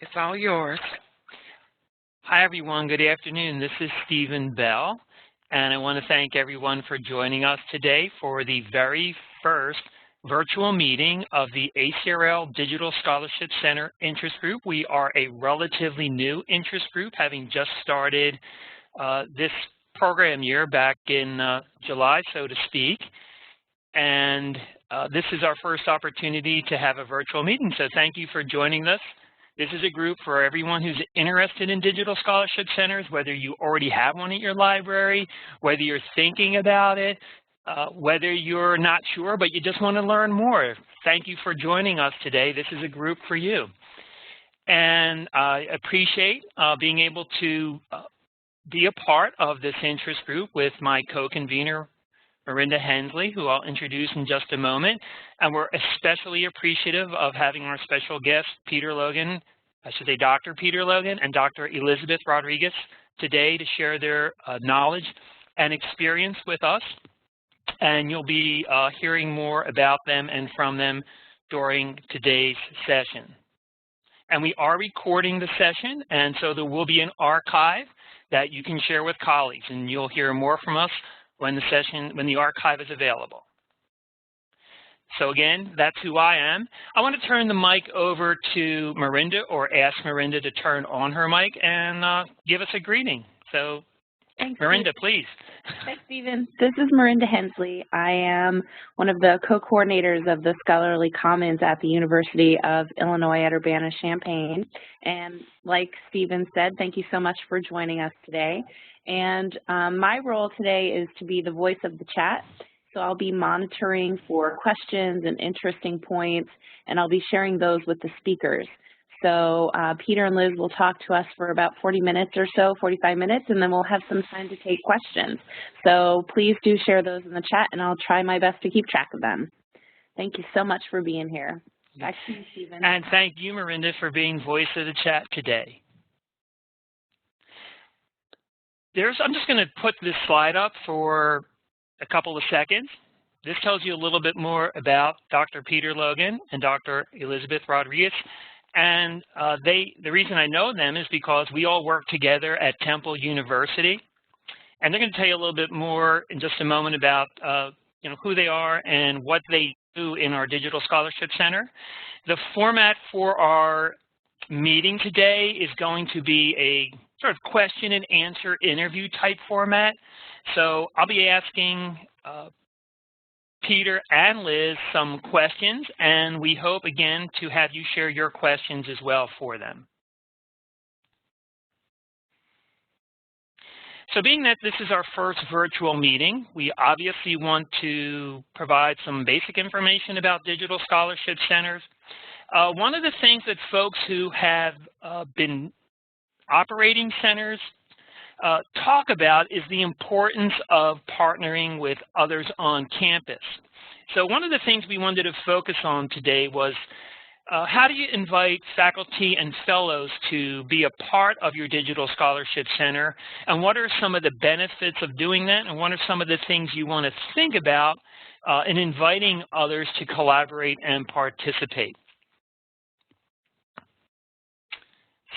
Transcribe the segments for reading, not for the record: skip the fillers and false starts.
It's all yours. Hi, everyone. Good afternoon. This is Stephen Bell, and I want to thank everyone for joining us today for the very first virtual meeting of the ACRL Digital Scholarship Center Interest Group. We are a relatively new interest group, having just started this program year back in July, so to speak. And this is our first opportunity to have a virtual meeting, so thank you for joining us. This is a group for everyone who's interested in digital scholarship centers, whether you already have one at your library, whether you're thinking about it, whether you're not sure but you just want to learn more. Thank you for joining us today. This is a group for you. And I appreciate being able to be a part of this interest group with my co-convener, Miranda Hensley, who I'll introduce in just a moment. And we're especially appreciative of having our special guests, Dr. Peter Logan and Dr. Elizabeth Rodriguez today to share their knowledge and experience with us. And you'll be hearing more about them and from them during today's session. And we are recording the session, and so there will be an archive that you can share with colleagues, and you'll hear more from us when the archive is available. So again, that's who I am. I want to turn the mic over to Miranda, or ask Miranda to turn on her mic and give us a greeting. So Thanks, Miranda, please. Thanks, Stephen. This is Miranda Hensley. I am one of the co-coordinators of the Scholarly Commons at the University of Illinois at Urbana-Champaign. And like Stephen said, thank you so much for joining us today. And my role today is to be the voice of the chat. So I'll be monitoring for questions and interesting points, and I'll be sharing those with the speakers. So Peter and Liz will talk to us for about 40 minutes or so, 45 minutes, and then we'll have some time to take questions. So please do share those in the chat, and I'll try my best to keep track of them. Thank you so much for being here. Back to you, Stephen. And thank you, Miranda, for being voice of the chat today. I'm just going to put this slide up for a couple of seconds. This tells you a little bit more about Dr. Peter Logan and Dr. Elizabeth Rodriguez. And the reason I know them is because we all work together at Temple University. And they're going to tell you a little bit more in just a moment about who they are and what they do in our Digital Scholarship Center. The format for our meeting today is going to be a sort of question and answer interview type format. So I'll be asking Peter and Liz some questions, and we hope again to have you share your questions as well for them. So being that this is our first virtual meeting, we obviously want to provide some basic information about digital scholarship centers. One of the things that folks who have been operating centers talk about is the importance of partnering with others on campus. So one of the things we wanted to focus on today was how do you invite faculty and fellows to be a part of your Digital Scholarship Center, and what are some of the benefits of doing that, and what are some of the things you want to think about in inviting others to collaborate and participate.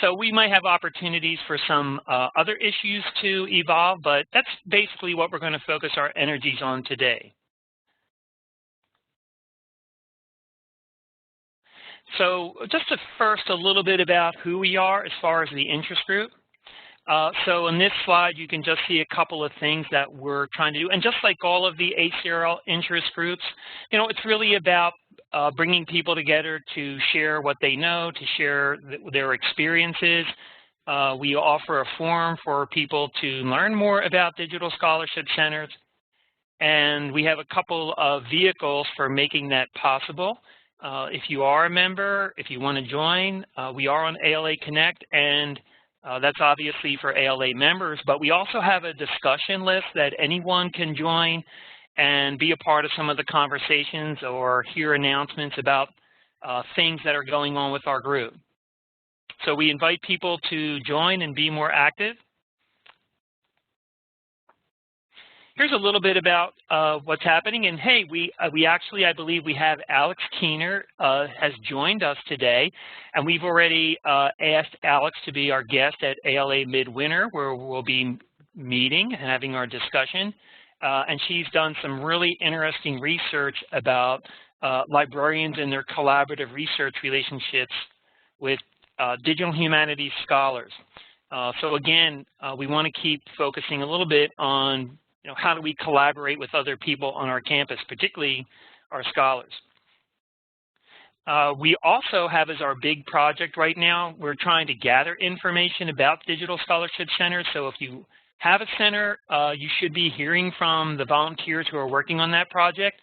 So we might have opportunities for some other issues to evolve, but that's basically what we're going to focus our energies on today. So just first a little bit about who we are as far as the interest group. So in this slide, you can just see a couple of things that we're trying to do. And just like all of the ACRL interest groups, it's really about bringing people together to share what they know, to share their experiences. We offer a forum for people to learn more about digital scholarship centers. And we have a couple of vehicles for making that possible. If you are a member, if you want to join, we are on ALA Connect, and that's obviously for ALA members, but we also have a discussion list that anyone can join and be a part of some of the conversations or hear announcements about things that are going on with our group. So we invite people to join and be more active. here's a little bit about what's happening. And hey, we actually, I believe we have Alex Keener has joined us today. And we've already asked Alex to be our guest at ALA Midwinter, where we'll be meeting and having our discussion. And she's done some really interesting research about librarians and their collaborative research relationships with digital humanities scholars. So again, we want to keep focusing a little bit on, how do we collaborate with other people on our campus, particularly our scholars. We also have as our big project right now, we're trying to gather information about Digital Scholarship Center. So if you have a center, you should be hearing from the volunteers who are working on that project.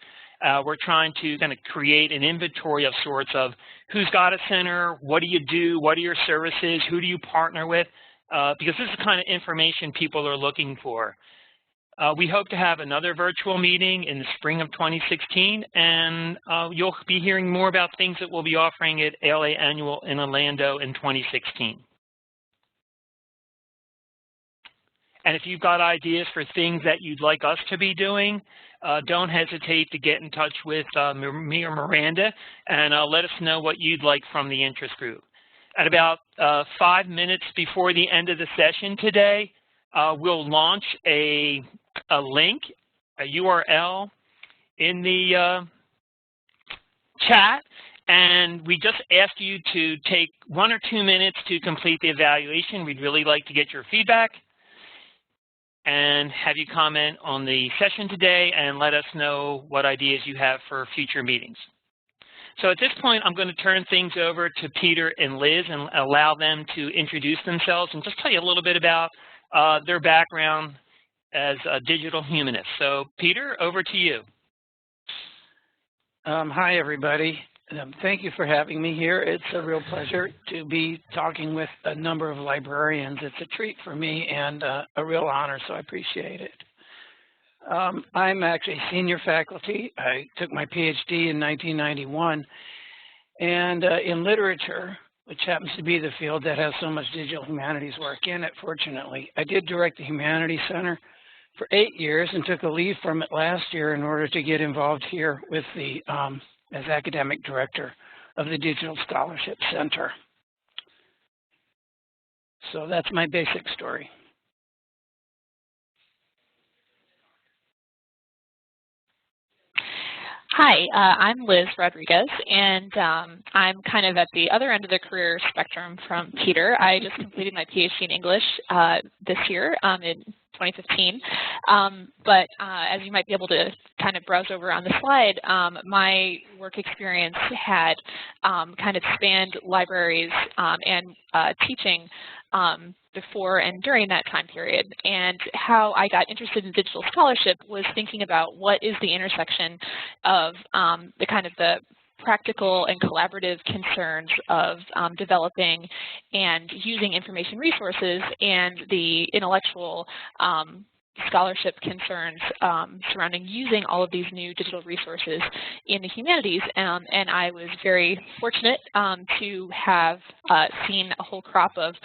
We're trying to kind of create an inventory of sorts of who's got a center, what do, what are your services, who do you partner with, because this is the kind of information people are looking for. We hope to have another virtual meeting in the spring of 2016, and you'll be hearing more about things that we'll be offering at ALA Annual in Orlando in 2016. And if you've got ideas for things that you'd like us to be doing, don't hesitate to get in touch with me or Miranda, and let us know what you'd like from the interest group. At about 5 minutes before the end of the session today, we'll launch a link, a URL in the chat, and we just ask you to take 1 or 2 minutes to complete the evaluation. We'd really like to get your feedback and have you comment on the session today and let us know what ideas you have for future meetings. So at this point, I'm going to turn things over to Peter and Liz and allow them to introduce themselves and just tell you a little bit about their background as digital humanists. So Peter, over to you. Hi, everybody. Thank you for having me here. It's a real pleasure to be talking with a number of librarians. It's a treat for me and a real honor, so I appreciate it. I'm actually senior faculty. I took my PhD in 1991, and in literature, which happens to be the field that has so much digital humanities work in it, fortunately. I did direct the Humanities Center for 8 years and took a leave from it last year in order to get involved here with the as academic director of the Digital Scholarship Center. So that's my basic story. Hi, I'm Liz Rodriguez, and I'm kind of at the other end of the career spectrum from Peter. I just completed my PhD in English this year in 2015. But as you might be able to kind of browse over on the slide, my work experience had kind of spanned libraries and teaching before and during that time period. And how I got interested in digital scholarship was thinking about what is the intersection of the kind of the practical and collaborative concerns of developing and using information resources and the intellectual scholarship concerns surrounding using all of these new digital resources in the humanities. And I was very fortunate to have seen a whole crop of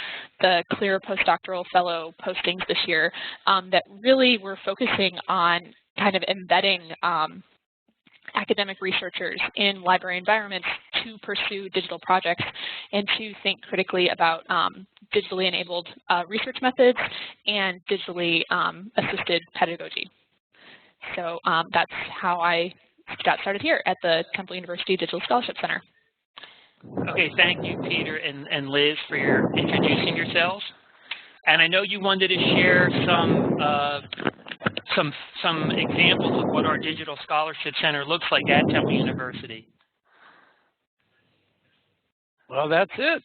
the CLEAR postdoctoral fellow postings this year that really were focusing on kind of embedding academic researchers in library environments to pursue digital projects and to think critically about digitally enabled research methods and digitally assisted pedagogy. So that's how I got started here at the Temple University Digital Scholarship Center. Okay, thank you, Peter and Liz, for your introducing yourselves. And I know you wanted to share some examples of what our Digital Scholarship Center looks like at Temple University. Well, that's it.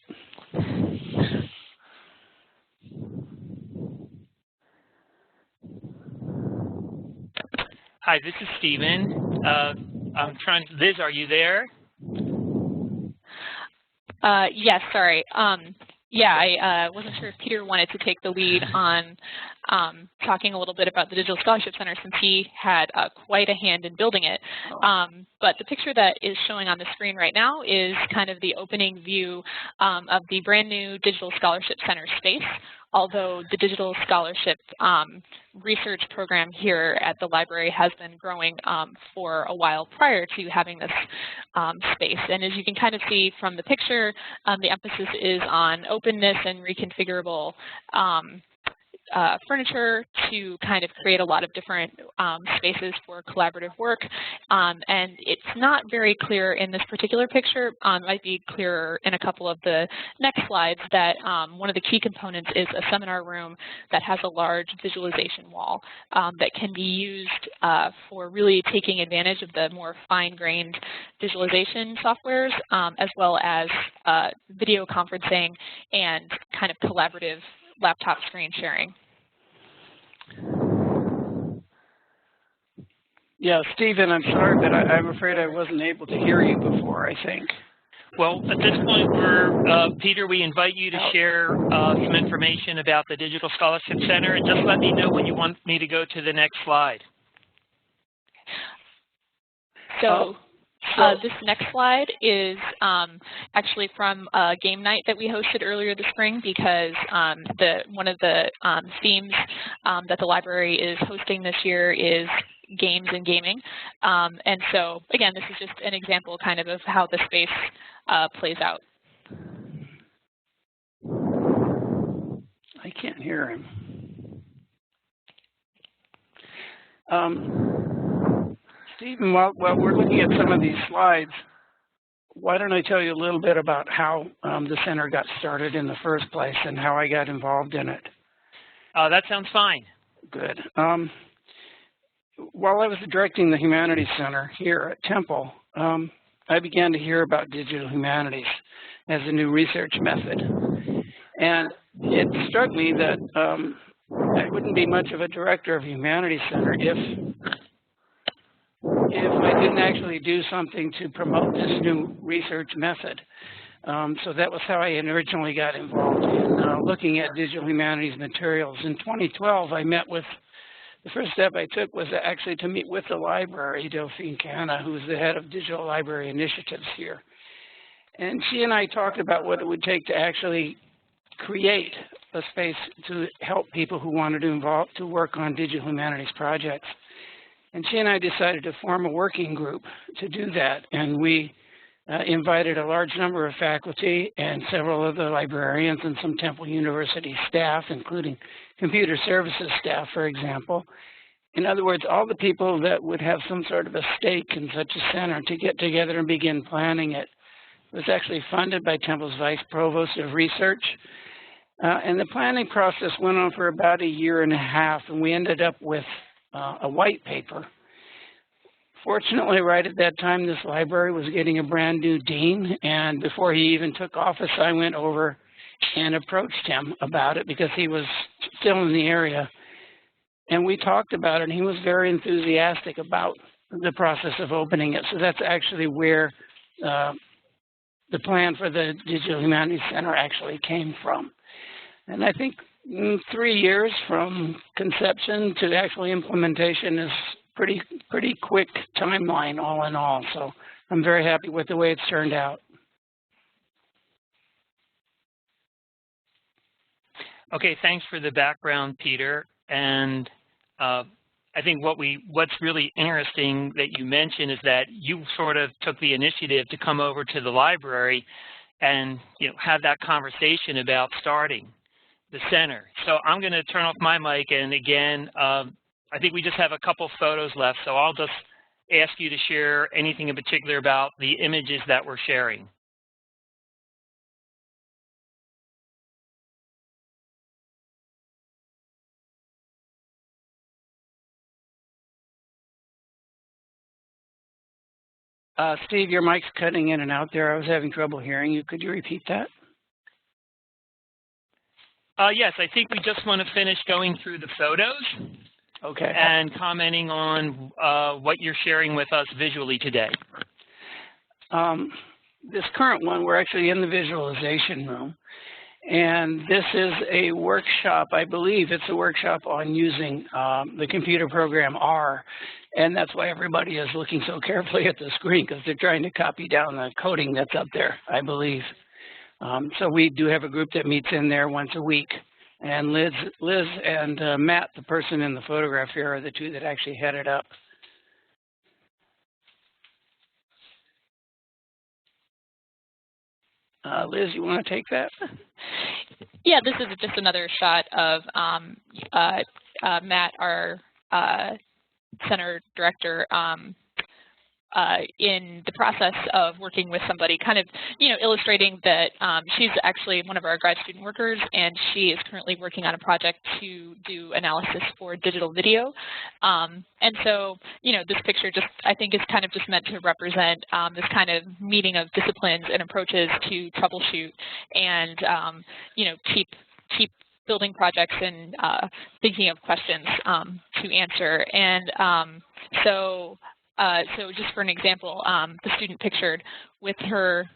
Hi, this is Stephen. Liz, are you there? Yes, sorry. Yeah, I wasn't sure if Peter wanted to take the lead on talking a little bit about the Digital Scholarship Center since he had quite a hand in building it. But the picture that is showing on the screen right now is kind of the opening view of the brand new Digital Scholarship Center space. Although the Digital Scholarship research program here at the library has been growing for a while prior to having this space. And as you can kind of see from the picture, the emphasis is on openness and reconfigurable furniture to kind of create a lot of different spaces for collaborative work. And it's not very clear in this particular picture. It might be clearer in a couple of the next slides that one of the key components is a seminar room that has a large visualization wall that can be used for really taking advantage of the more fine-grained visualization softwares, as well as video conferencing and kind of collaborative laptop screen sharing. Yeah, Stephen, I'm sorry, but I'm afraid I wasn't able to hear you before, I think. Well, at this point, Peter, we invite you to share some information about the Digital Scholarship Center, and just let me know when you want me to go to the next slide. So this next slide is actually from a game night that we hosted earlier this spring, because one of the themes that the library is hosting this year is games and gaming. And so, again, this is just an example kind of how the space plays out. I can't hear him. Stephen, while we're looking at some of these slides, why don't I tell you a little bit about how the center got started in the first place and how I got involved in it? That sounds fine. Good. While I was directing the Humanities Center here at Temple, I began to hear about digital humanities as a new research method. And it struck me that I wouldn't be much of a director of a Humanities Center if I didn't actually do something to promote this new research method. So that was how I originally got involved in looking at digital humanities materials. In 2012, I met with, the first step I took was actually to meet with the library, Delphine Canna, who's the head of digital library initiatives here. And she and I talked about what it would take to actually create a space to help people who wanted to work on digital humanities projects. And she and I decided to form a working group to do that. And we invited a large number of faculty and several of the librarians and some Temple University staff, including computer services staff, for example. In other words, all the people that would have some sort of a stake in such a center to get together and begin planning it. It was actually funded by Temple's Vice Provost of Research. And the planning process went on for about 1.5 years, and we ended up with a white paper. Fortunately, right at that time, this library was getting a brand new dean, and before he even took office, I went over and approached him about it because he was still in the area. And we talked about it, and he was very enthusiastic about the process of opening it. So that's actually where the plan for the Digital Humanities Center actually came from. And I think 3 years from conception to actual implementation is pretty quick timeline all in all. So I'm very happy with the way it's turned out. Okay, thanks for the background, Peter. And I think what's really interesting that you mentioned is that you sort of took the initiative to come over to the library and have that conversation about starting the center. So I'm going to turn off my mic, and again, I think we just have a couple photos left, so I'll just ask you to share anything in particular about the images that we're sharing. Steve, your mic's cutting in and out there. I was having trouble hearing you. Could you repeat that? Yes, I think we just want to finish going through the photos. Okay. And commenting on what you're sharing with us visually today. This current one, we're actually in the visualization room. And this is a workshop, I believe it's a workshop on using the computer program R. And that's why everybody is looking so carefully at the screen, because they're trying to copy down the coding that's up there, I believe. So we do have a group that meets in there once a week. And Liz and Matt, the person in the photograph here, are the two that actually head it up. Liz, you want to take that? Yeah, this is just another shot of Matt, our center director, in the process of working with somebody, kind of, illustrating that she's actually one of our grad student workers, and she is currently working on a project to do analysis for digital video. And so, this picture I think is kind of just meant to represent this kind of meeting of disciplines and approaches to troubleshoot and, keep building projects and thinking of questions to answer. And so just for an example, the student pictured with her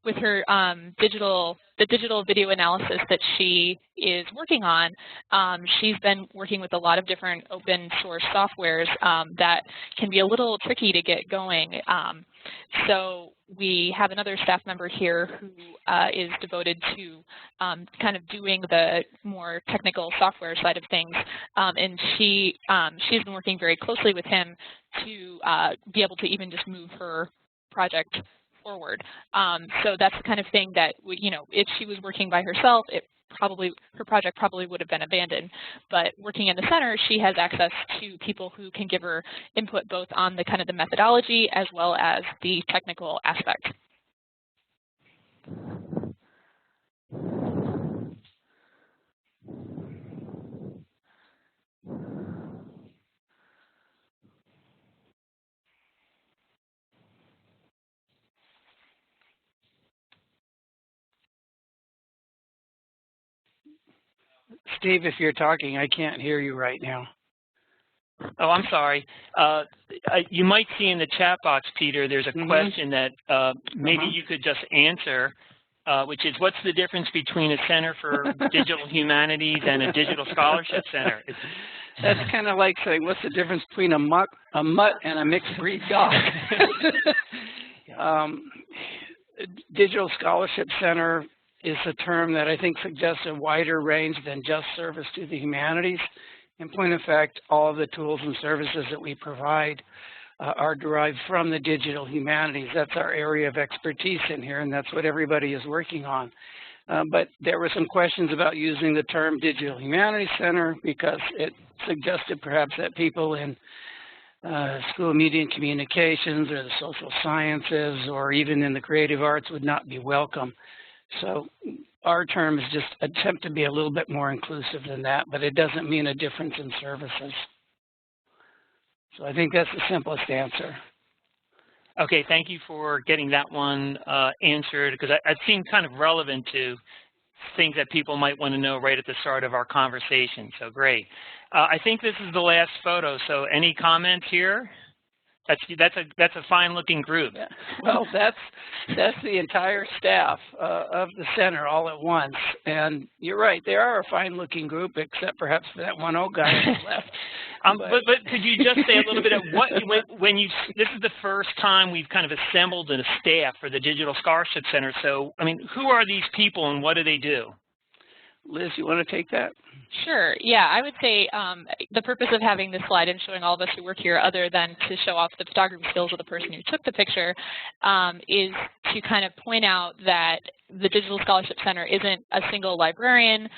the digital video analysis that she is working on, she's been working with a lot of different open source softwares that can be a little tricky to get going. So we have another staff member here who is devoted to kind of doing the more technical software side of things, and she's been working very closely with him to be able to even just move her project forward. So that's the kind of thing that, if she was working by herself, her project probably would have been abandoned. But working in the center, she has access to people who can give her input both on the kind of the methodology as well as the technical aspect. Steve, if you're talking, I can't hear you right now. Oh, I'm sorry. You might see in the chat box, Peter, there's a question that maybe you could just answer, which is, what's the difference between a Center for Digital Humanities and a Digital Scholarship Center? That's kind of like saying, what's the difference between a mutt and a mixed breed dog? Digital Scholarship Center is a term that I think suggests a wider range than just service to the humanities. In point of fact, all of the tools and services that we provide are derived from the digital humanities. That's our area of expertise in here, and that's what everybody is working on. But there were some questions about using the term Digital Humanities Center because it suggested perhaps that people in School of Media and Communications or the social sciences or even in the creative arts would not be welcome. So our term is just attempt to be a little bit more inclusive than that, but it doesn't mean a difference in services. So I think that's the simplest answer. Okay, thank you for getting that one answered, because it seemed kind of relevant to things that people might want to know right at the start of our conversation. So great. I think this is the last photo. So any comments here? That's a fine-looking group. Yeah. Well, that's the entire staff of the center all at once. And you're right, they are a fine-looking group, except perhaps for that one old guy on the left. But could you just say a little bit of this is the first time we've kind of assembled a staff for the Digital Scholarship Center. So, I mean, who are these people and what do they do? Liz, you want to take that? Sure. Yeah, I would say the purpose of having this slide and showing all of us who work here, other than to show off the photography skills of the person who took the picture, is to kind of point out that the Digital Scholarship Center isn't a single librarian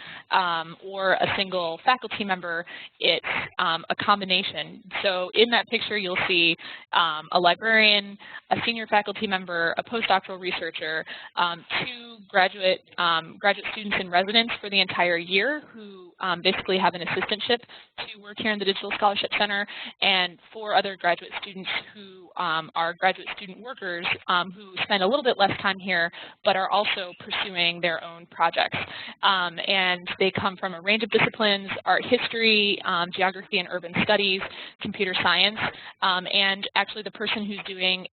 or a single faculty member. It's a combination. So in that picture, you'll see a librarian, a senior faculty member, a postdoctoral researcher, 2 graduate students in residence for the entire year who basically have an assistantship to work here in the Digital Scholarship Center, and 4 other graduate students who are graduate student workers who spend a little bit less time here, but are also pursuing their own projects. And they come from a range of disciplines: art history, geography and urban studies, computer science, and actually the person who's doing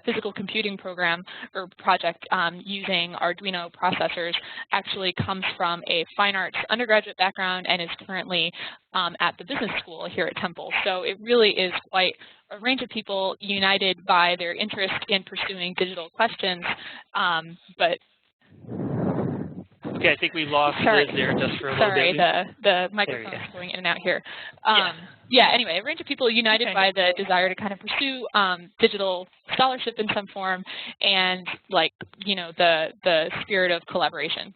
physical computing program or project using Arduino processors actually comes from a fine arts undergraduate background and is currently at the business school here at Temple. So it really is quite a range of people united by their interest in pursuing digital questions, but okay, I think we lost Liz there just for a little bit. Sorry, the microphone is going in and out here. Yeah, anyway, a range of people united by the desire to kind of pursue digital scholarship in some form and, like, you know, the spirit of collaboration.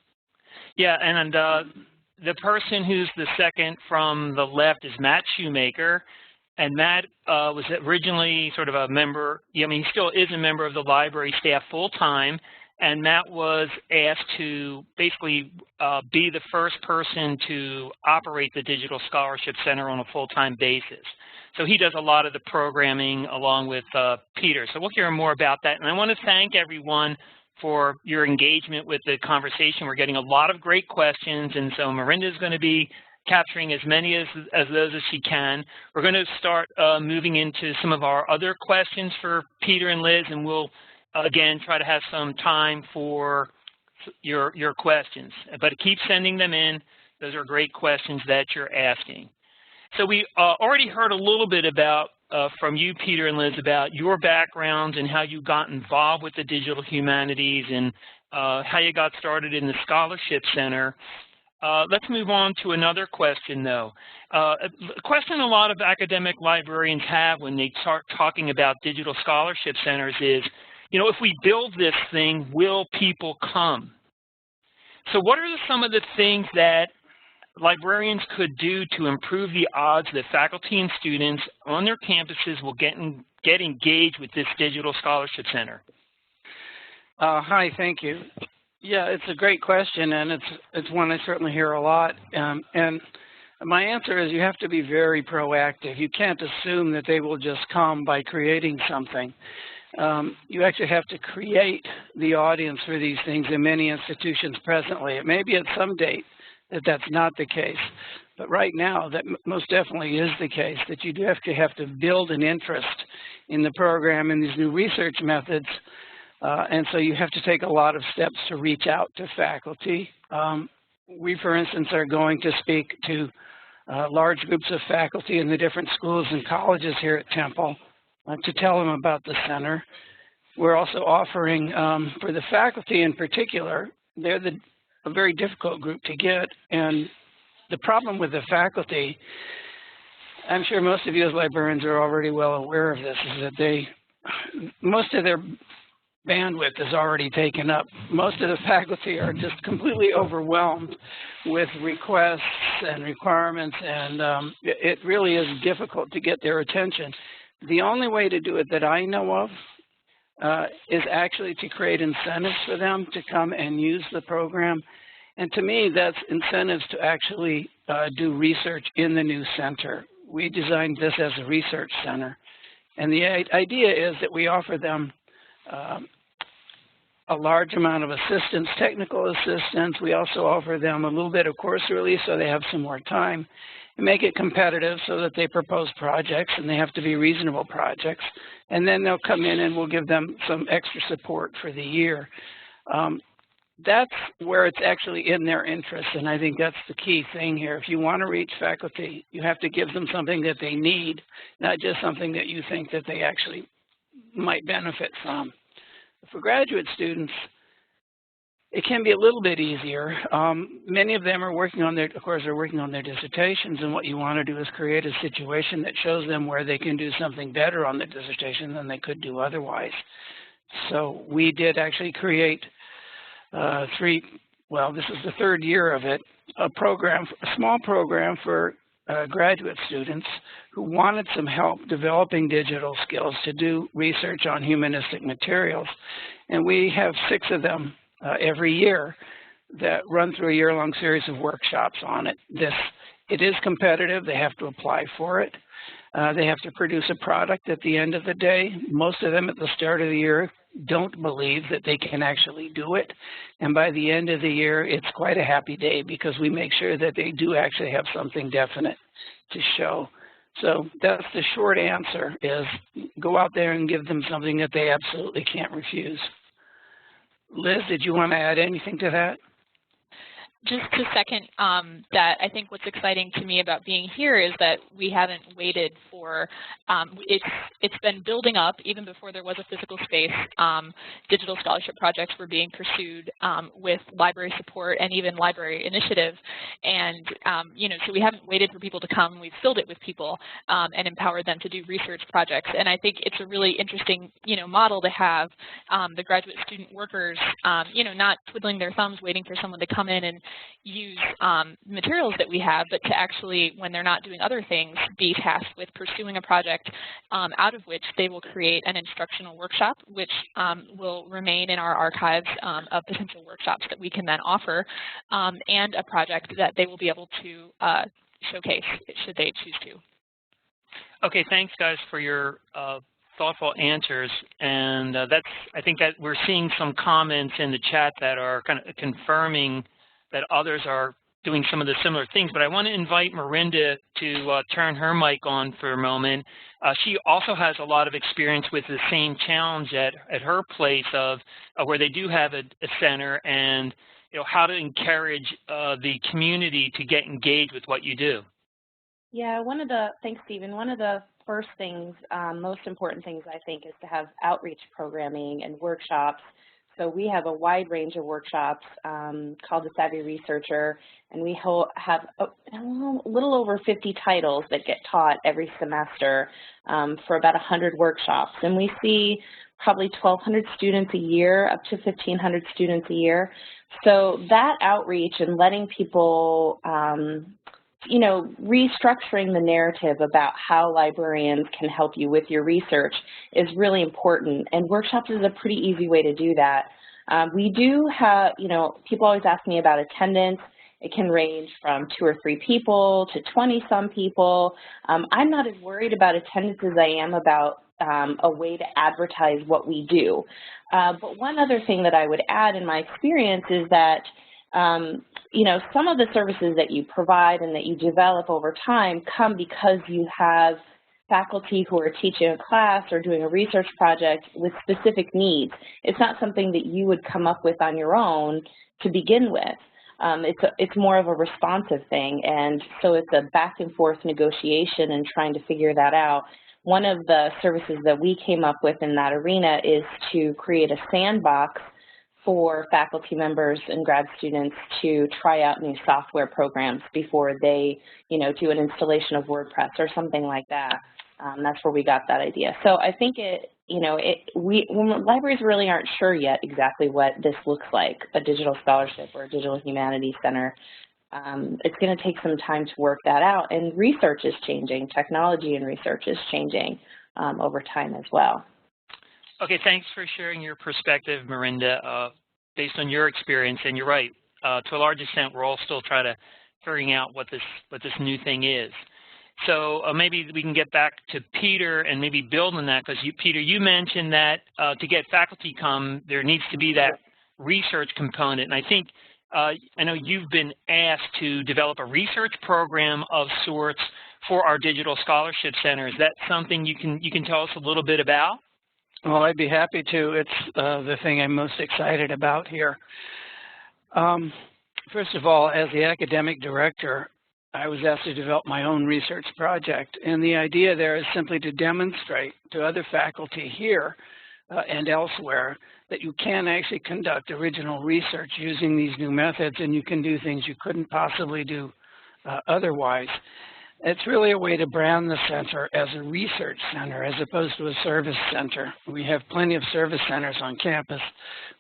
Yeah, and the person who's the second from the left is Matt Shoemaker. And Matt was originally sort of a member, I mean, he still is a member of the library staff full-time. And Matt was asked to basically be the first person to operate the Digital Scholarship Center on a full-time basis. So he does a lot of the programming along with Peter. So we'll hear more about that. And I want to thank everyone for your engagement with the conversation. We're getting a lot of great questions, and so Mirinda is going to be capturing as many as those as she can. We're going to start moving into some of our other questions for Peter and Liz, and we'll again try to have some time for your questions. But keep sending them in. Those are great questions that you're asking. So we already heard a little bit about from you, Peter and Liz, about your backgrounds and how you got involved with the digital humanities and how you got started in the Scholarship Center. Let's move on to another question, though. A question a lot of academic librarians have when they start talking about digital scholarship centers is, you know, if we build this thing, will people come? So what are some of the things that librarians could do to improve the odds that faculty and students on their campuses will get engaged with this digital scholarship center? Hi, thank you. Yeah, it's a great question, and it's one I certainly hear a lot. And my answer is you have to be very proactive. You can't assume that they will just come by creating something. You actually have to create the audience for these things in many institutions presently. It may be at some date that that's not the case, but right now that most definitely is the case, that you do have to build an interest in the program and these new research methods. And so you have to take a lot of steps to reach out to faculty. We, for instance, are going to speak to large groups of faculty in the different schools and colleges here at Temple to tell them about the center. We're also offering, for the faculty in particular, they're a very difficult group to get. And the problem with the faculty, I'm sure most of you as librarians are already well aware of this, is that most of their bandwidth is already taken up. Most of the faculty are just completely overwhelmed with requests and requirements, and it really is difficult to get their attention. The only way to do it that I know of is actually to create incentives for them to come and use the program. And to me, that's incentives to actually do research in the new center. We designed this as a research center. And the idea is that we offer them a large amount of assistance, technical assistance. We also offer them a little bit of course release so they have some more time, and make it competitive so that they propose projects, and they have to be reasonable projects. And then they'll come in and we'll give them some extra support for the year. That's where it's actually in their interest, and I think that's the key thing here. If you want to reach faculty, you have to give them something that they need, not just something that you think that they actually might benefit from. For graduate students, it can be a little bit easier. Many of them are working on their dissertations, and what you want to do is create a situation that shows them where they can do something better on their dissertation than they could do otherwise. So we did actually create this is the third year of it, a small program for graduate students who wanted some help developing digital skills to do research on humanistic materials. And we have 6 of them every year that run through a year-long series of workshops on it. It is competitive. They have to apply for it. They have to produce a product at the end of the day. Most of them at the start of the year don't believe that they can actually do it. And by the end of the year, it's quite a happy day because we make sure that they do actually have something definite to show. So that's the short answer, is go out there and give them something that they absolutely can't refuse. Liz, did you want to add anything to that? Just to second that, I think what's exciting to me about being here is that we haven't waited for, it's been building up even before there was a physical space. Digital scholarship projects were being pursued with library support and even library initiative. And, so we haven't waited for people to come. We've filled it with people and empowered them to do research projects. And I think it's a really interesting, model to have the graduate student workers, not twiddling their thumbs waiting for someone to come in and use materials that we have, but to actually, when they're not doing other things, be tasked with pursuing a project out of which they will create an instructional workshop, which will remain in our archives of potential workshops that we can then offer, and a project that they will be able to showcase should they choose to. Okay, thanks guys for your thoughtful answers, and I think that we're seeing some comments in the chat that are kind of confirming that others are doing some of the similar things, but I want to invite Marinda to turn her mic on for a moment. She also has a lot of experience with the same challenge at her place of where they do have a center, and how to encourage the community to get engaged with what you do. Yeah, thanks, Stephen. One of the first things, most important things, I think, is to have outreach programming and workshops. So we have a wide range of workshops called the Savvy Researcher, and we have a little over 50 titles that get taught every semester for about 100 workshops. And we see probably 1,200 students a year, up to 1,500 students a year. So that outreach and letting people restructuring the narrative about how librarians can help you with your research is really important, and workshops is a pretty easy way to do that. We do have, people always ask me about attendance. It can range from 2 or 3 people to 20-some people. I'm not as worried about attendance as I am about a way to advertise what we do. But one other thing that I would add in my experience is that some of the services that you provide and that you develop over time come because you have faculty who are teaching a class or doing a research project with specific needs. It's not something that you would come up with on your own to begin with. It's more of a responsive thing, and so it's a back and forth negotiation and trying to figure that out. One of the services that we came up with in that arena is to create a sandbox for faculty members and grad students to try out new software programs before they, do an installation of WordPress or something like that. That's where we got that idea. So I think libraries really aren't sure yet exactly what this looks like, a digital scholarship or a digital humanities center. It's going to take some time to work that out, and research is changing. Technology and research is changing over time as well. Okay, thanks for sharing your perspective, Marinda, based on your experience. And you're right, to a large extent, we're all still trying to figuring out what this new thing is. So maybe we can get back to Peter and maybe build on that, because Peter, you mentioned that to get faculty come, there needs to be that research component. And I think, I know you've been asked to develop a research program of sorts for our Digital Scholarship Center. Is that something you can tell us a little bit about? Well, I'd be happy to. It's the thing I'm most excited about here. First of all, as the academic director, I was asked to develop my own research project, and the idea there is simply to demonstrate to other faculty here and elsewhere that you can actually conduct original research using these new methods, and you can do things you couldn't possibly do otherwise. It's really a way to brand the center as a research center as opposed to a service center. We have plenty of service centers on campus.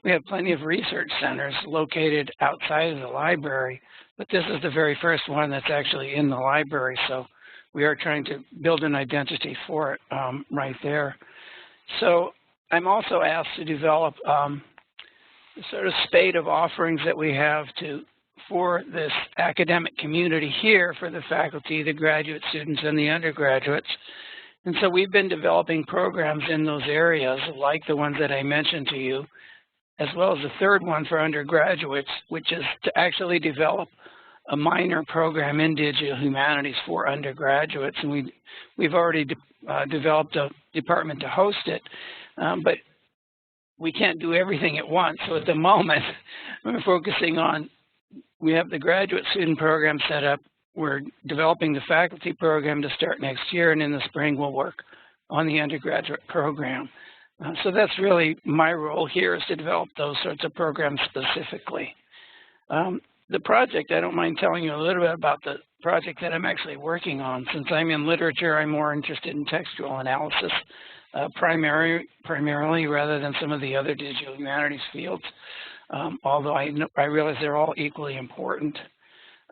We have plenty of research centers located outside of the library, but this is the very first one that's actually in the library, so we are trying to build an identity for it right there. So I'm also asked to develop the sort of spate of offerings that we have for this academic community here, for the faculty, the graduate students, and the undergraduates. And so we've been developing programs in those areas, like the ones that I mentioned to you, as well as the third one for undergraduates, which is to actually develop a minor program in digital humanities for undergraduates, and we've already developed a department to host it, but we can't do everything at once. So at the moment, we're focusing on, we have the graduate student program set up. We're developing the faculty program to start next year, and in the spring we'll work on the undergraduate program. So that's really my role here, is to develop those sorts of programs specifically. The project, I don't mind telling you a little bit about the project that I'm actually working on. Since I'm in literature, I'm more interested in textual analysis primarily rather than some of the other digital humanities fields, although I realize they're all equally important.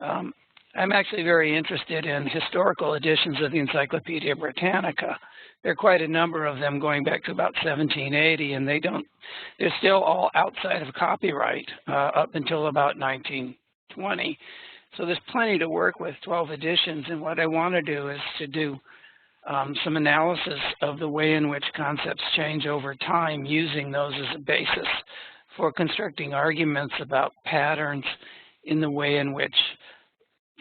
I'm actually very interested in historical editions of the Encyclopedia Britannica. There are quite a number of them going back to about 1780, and they're still all outside of copyright up until about 1920. So there's plenty to work with, 12 editions, and what I want to do is to do some analysis of the way in which concepts change over time, using those as a basis for constructing arguments about patterns in the way in which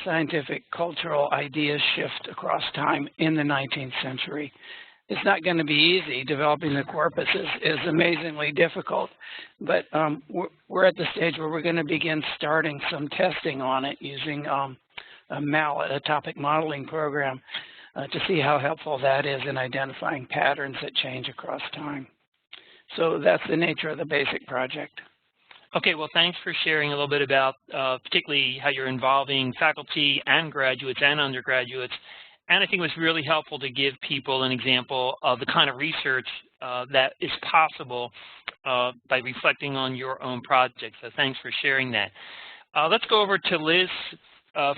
scientific cultural ideas shift across time in the 19th century. It's not going to be easy. Developing the corpus is amazingly difficult, but we're at the stage where we're going to begin starting some testing on it using a mallet, a topic modeling program, to see how helpful that is in identifying patterns that change across time. So that's the nature of the basic project. Okay, well, thanks for sharing a little bit about particularly how you're involving faculty and graduates and undergraduates. And I think it was really helpful to give people an example of the kind of research that is possible by reflecting on your own project. So thanks for sharing that. Let's go over to Liz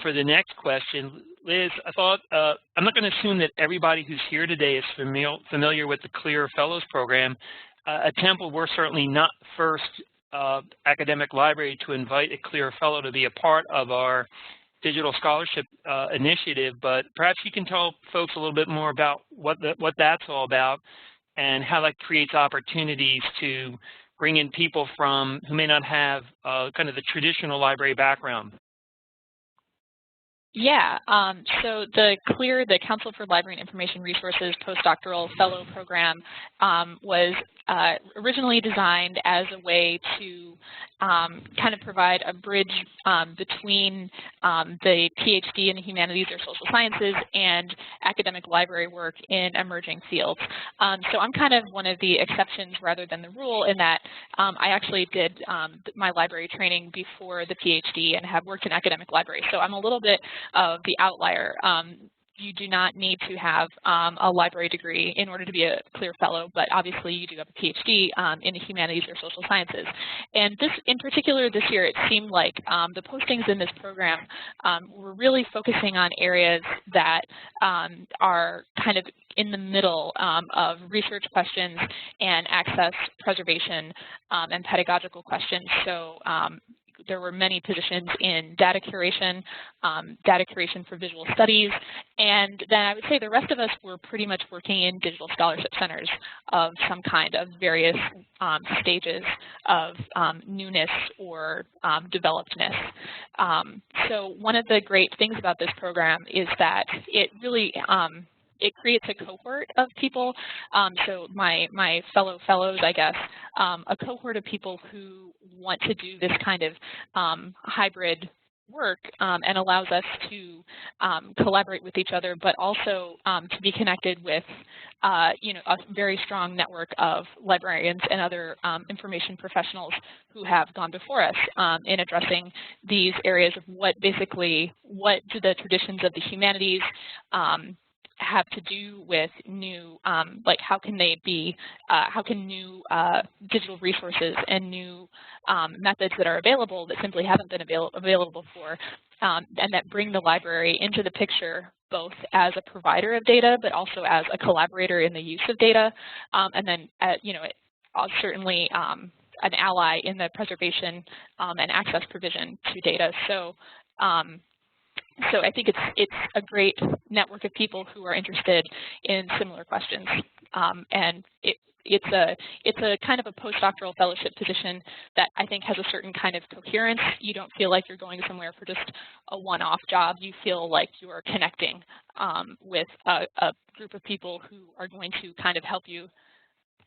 for the next question. Liz, I thought, I'm not going to assume that everybody who's here today is familiar with the CLEAR Fellows Program. At Temple, we're certainly not first academic library to invite a CLEAR Fellow to be a part of our digital scholarship initiative, but perhaps you can tell folks a little bit more about what that's all about and how that creates opportunities to bring in people who may not have kind of the traditional library background. Yeah, so the CLEAR, the Council for Library and Information Resources Postdoctoral Fellow Program was originally designed as a way to kind of provide a bridge between the PhD in the humanities or social sciences and academic library work in emerging fields. So I'm kind of one of the exceptions rather than the rule in that I actually did my library training before the PhD and have worked in academic libraries. So I'm a little bit of the outlier. You do not need to have a library degree in order to be a CLEAR Fellow, but obviously you do have a PhD in the humanities or social sciences. And this, in particular this year, it seemed like the postings in this program were really focusing on areas that are kind of in the middle of research questions and access, preservation, and pedagogical questions. So there were many positions in data curation for visual studies, and then I would say the rest of us were pretty much working in digital scholarship centers of some kind, of various stages of newness or developedness. So one of the great things about this program is that it really it creates a cohort of people. So my fellows, I guess, a cohort of people who want to do this kind of hybrid work and allows us to collaborate with each other, but also to be connected with, you know, a very strong network of librarians and other information professionals who have gone before us in addressing these areas of what do the traditions of the humanities have to do with new, like how can they be, how can new digital resources and new methods that are available that simply haven't been available before, and that bring the library into the picture both as a provider of data, but also as a collaborator in the use of data, and then, you know, certainly an ally in the preservation and access provision to data. So I think it's a great network of people who are interested in similar questions, and it's a kind of a postdoctoral fellowship position that I think has a certain kind of coherence. You don't feel like you're going somewhere for just a one-off job. You feel like you're connecting with a group of people who are going to kind of help you.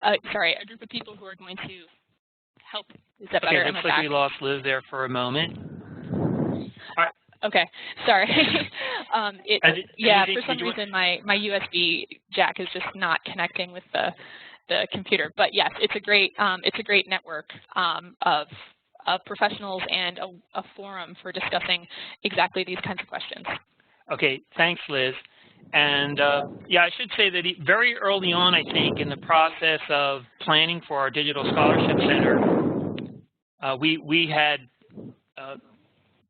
A group of people who are going to help. Is that better? Okay, looks like we lost Liz there for a moment. Okay, sorry. For some reason my USB jack is just not connecting with the computer. But yes, it's a great network of professionals and a forum for discussing exactly these kinds of questions. Okay, thanks, Liz. And yeah, I should say that very early on, I think, in the process of planning for our Digital Scholarship Center, we had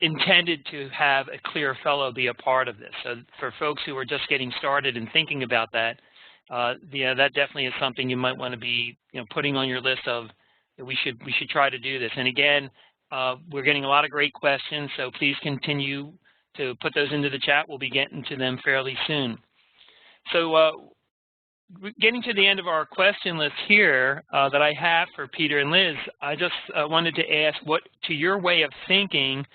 intended to have a clear fellow be a part of this. So for folks who are just getting started and thinking about that, that definitely is something you might want to be putting on your list of we should try to do this. And again, we're getting a lot of great questions, so please continue to put those into the chat. We'll be getting to them fairly soon. So getting to the end of our question list here that I have for Peter and Liz, I just wanted to ask what, to your way of thinking,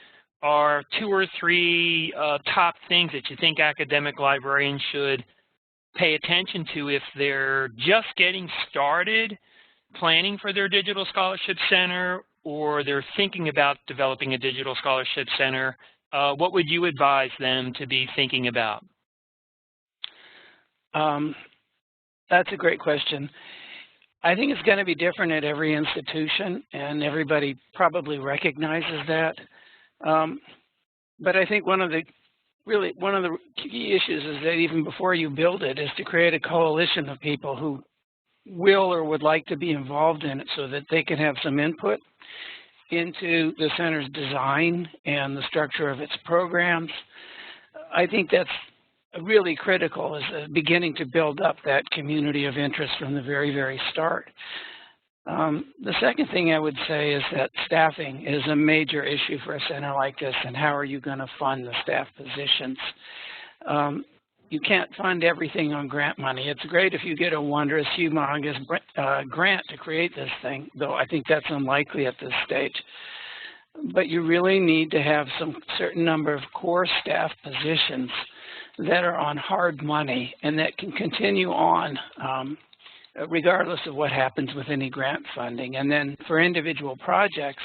are 2 or 3 top things that you think academic librarians should pay attention to if they're just getting started planning for their Digital Scholarship Center, or they're thinking about developing a Digital Scholarship Center? What would you advise them to be thinking about? That's a great question. I think it's going to be different at every institution, and everybody probably recognizes that. But I think one of the key issues is that even before you build it is to create a coalition of people who will or would like to be involved in it so that they can have some input into the center's design and the structure of its programs. I think that's really critical, is beginning to build up that community of interest from the very, very start. The second thing I would say is that staffing is a major issue for a center like this, and how are you going to fund the staff positions? You can't fund everything on grant money. It's great if you get a wondrous, humongous grant to create this thing, though I think that's unlikely at this stage. But you really need to have some certain number of core staff positions that are on hard money and that can continue on regardless of what happens with any grant funding. And then for individual projects,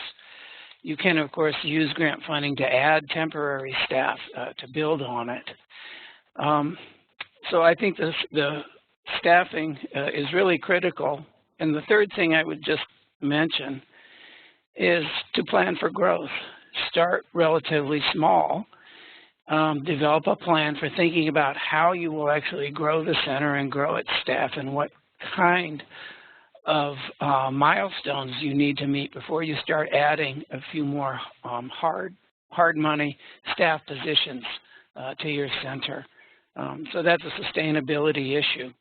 you can, of course, use grant funding to add temporary staff to build on it. So I think the staffing is really critical. And the third thing I would just mention is to plan for growth. Start relatively small. Develop a plan for thinking about how you will actually grow the center and grow its staff, and what kind of milestones you need to meet before you start adding a few more hard money staff positions to your center. So that's a sustainability issue.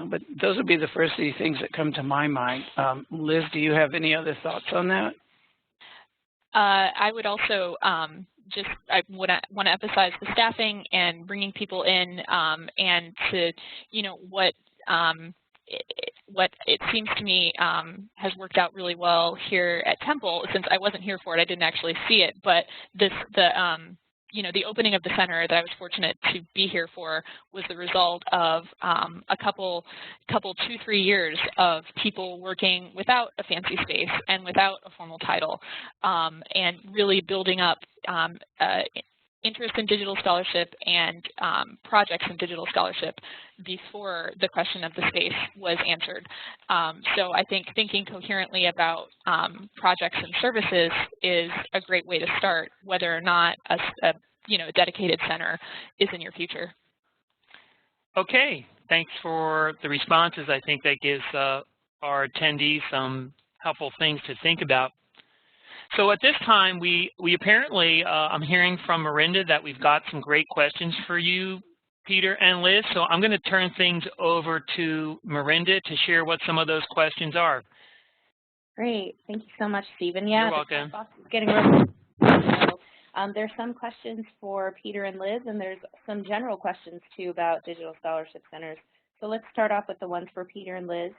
But those would be the first 3 things that come to my mind. Liz, do you have any other thoughts on that? I would also I want to emphasize the staffing and bringing people in, and to, what it seems to me has worked out really well here at Temple. Since I wasn't here for it, I didn't actually see it, but the opening of the center that I was fortunate to be here for was the result of a couple 2-3 years of people working without a fancy space and without a formal title, and really building up interest in digital scholarship and projects in digital scholarship before the question of the space was answered. So I think thinking coherently about projects and services is a great way to start, whether or not a dedicated center is in your future. Okay, thanks for the responses. I think that gives our attendees some helpful things to think about. So at this time, we apparently, I'm hearing from Marinda that we've got some great questions for you, Peter and Liz. So I'm going to turn things over to Marinda to share what some of those questions are. Great. Thank you so much, Stephen. Yeah, you're welcome. Getting real. So, there's some questions for Peter and Liz, and there's some general questions, too, about digital scholarship centers. So let's start off with the ones for Peter and Liz.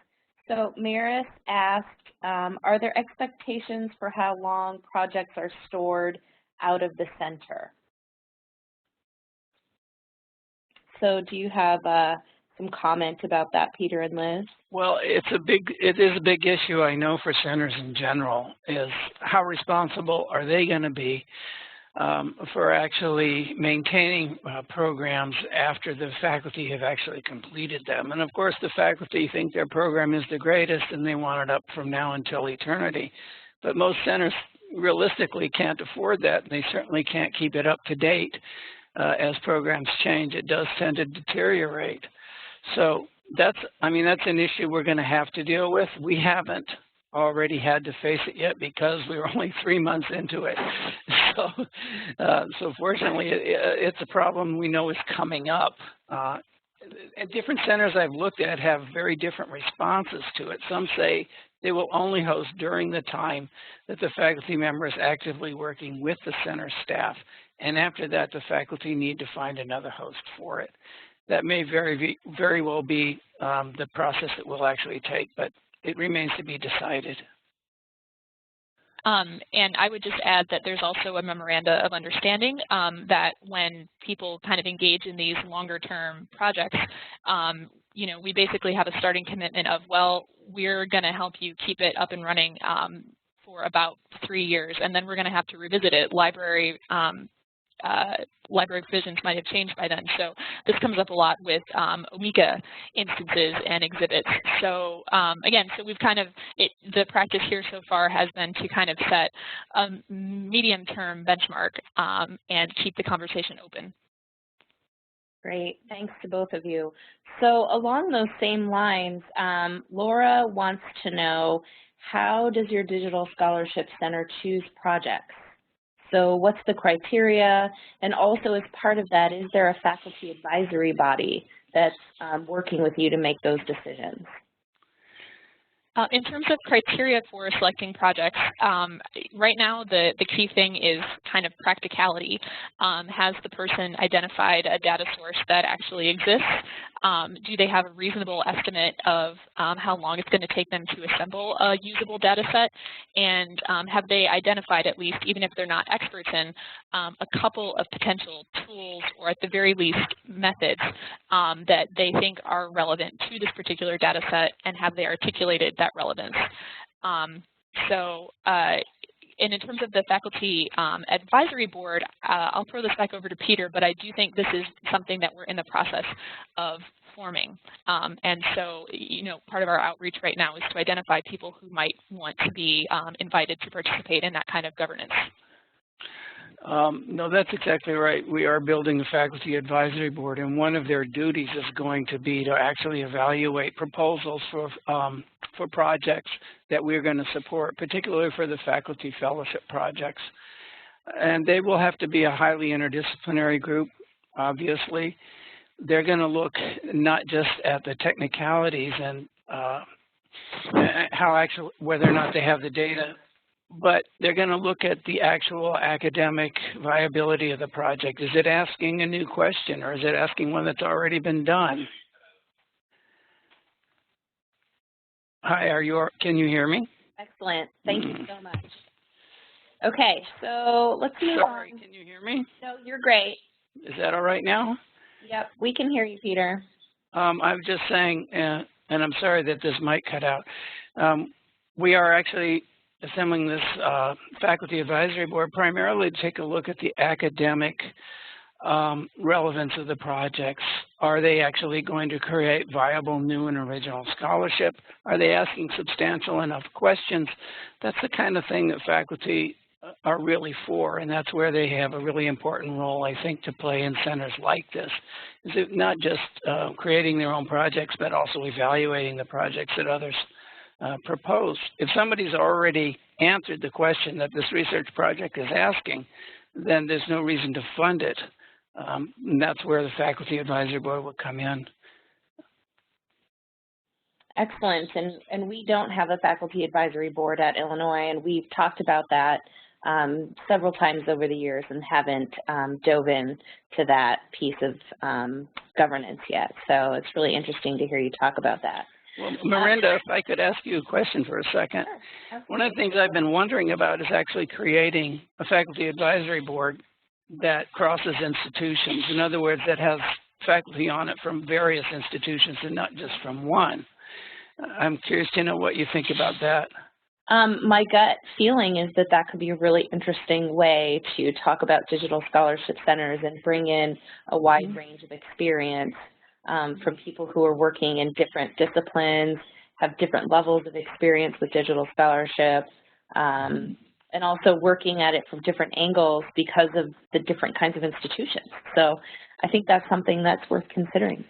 So Maris asked, are there expectations for how long projects are stored out of the center? So do you have some comment about that, Peter and Liz? Well, it is a big issue, I know, for centers in general, is how responsible are they going to be for actually maintaining programs after the faculty have actually completed them. And of course, the faculty think their program is the greatest and they want it up from now until eternity. But most centers realistically can't afford that, and they certainly can't keep it up to date. As programs change, it does tend to deteriorate. So that's an issue we're going to have to deal with. We haven't already had to face it yet because we were only 3 months into it. So fortunately, it's a problem we know is coming up. Different centers I've looked at have very different responses to it. Some say they will only host during the time that the faculty member is actively working with the center staff. And after that, the faculty need to find another host for it. That may very well be the process that we'll actually take, but it remains to be decided. And I would just add that there's also a memoranda of understanding that when people kind of engage in these longer-term projects, you know, we basically have a starting commitment of, well, we're going to help you keep it up and running for about 3 years, and then we're going to have to revisit it. Library provisions might have changed by then. So this comes up a lot with OMICA instances and exhibits. So again, so we've kind of, the practice here so far has been to kind of set a medium-term benchmark and keep the conversation open. Great, thanks to both of you. So along those same lines, Laura wants to know, how does your Digital Scholarship Center choose projects? So what's the criteria? And also as part of that, is there a faculty advisory body that's working with you to make those decisions? In terms of criteria for selecting projects, right now the key thing is kind of practicality. Has the person identified a data source that actually exists? Do they have a reasonable estimate of how long it's going to take them to assemble a usable data set? And have they identified, at least, even if they're not experts in, a couple of potential tools, or at the very least methods that they think are relevant to this particular data set, and have they articulated that relevance? And in terms of the faculty advisory board, I'll throw this back over to Peter, but I do think this is something that we're in the process of forming. And so, you know, part of our outreach right now is to identify people who might want to be invited to participate in that kind of governance. No, that's exactly right. We are building a faculty advisory board, and one of their duties is going to be to actually evaluate proposals for projects that we're going to support, particularly for the faculty fellowship projects. And they will have to be a highly interdisciplinary group, obviously. They're going to look not just at the technicalities and whether or not they have the data, but they're going to look at the actual academic viability of the project. Is it asking a new question, or is it asking one that's already been done? Hi, can you hear me? Excellent. Thank you so much. Okay, so let's move on. Sorry, can you hear me? No, you're great. Is that all right now? Yep, we can hear you, Peter. I'm just saying, and I'm sorry that this might cut out. We are actually assembling this faculty advisory board primarily to take a look at the academic relevance of the projects. Are they actually going to create viable new and original scholarship? Are they asking substantial enough questions? That's the kind of thing that faculty are really for, and that's where they have a really important role, I think, to play in centers like this. Is it not just creating their own projects, but also evaluating the projects that others propose. If somebody's already answered the question that this research project is asking, then there's no reason to fund it. And that's where the faculty advisory board will come in. Excellent. And we don't have a faculty advisory board at Illinois, and we've talked about that several times over the years and haven't dove into that piece of governance yet. So it's really interesting to hear you talk about that. Well, Miranda, if I could ask you a question for a second. Sure, One of the things I've been wondering about is actually creating a faculty advisory board that crosses institutions. In other words, that has faculty on it from various institutions and not just from one. I'm curious to know what you think about that. My gut feeling is that that could be a really interesting way to talk about digital scholarship centers and bring in a wide range of experience from people who are working in different disciplines, have different levels of experience with digital scholarship, and also working at it from different angles because of the different kinds of institutions. So I think that's something that's worth considering.